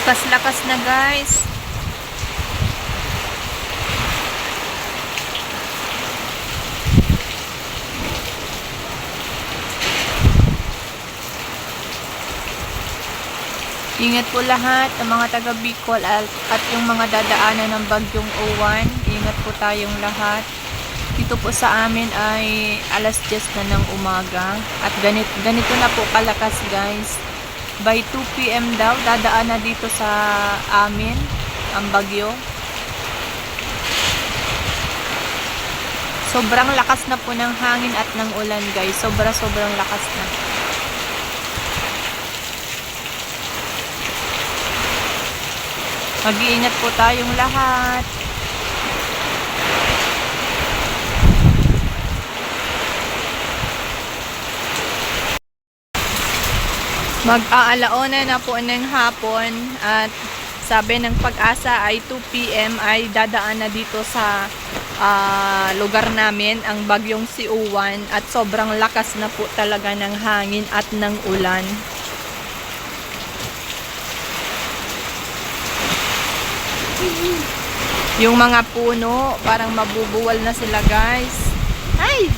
Lakas-lakas na guys. Ingat po lahat ng mga taga Bicol at yung mga dadaanan ng bagyong Uwan. Ingat po tayong lahat. Dito po sa amin ay alas 10 na ng umaga. At ganito na po kalakas guys. By 2 PM daw, dadaan na dito sa amin ang bagyo. Sobrang lakas na po ng hangin at ng ulan guys. Sobrang lakas na. Mag-iingat po tayong lahat. Mag-aalauna na po ng hapon at sabi ng Pag-asa ay 2 PM ay dadaan na dito sa lugar namin ang bagyong si Uwan at sobrang lakas na po talaga ng hangin at ng ulan. Yung mga puno, parang mabubuwal na sila guys. Ay!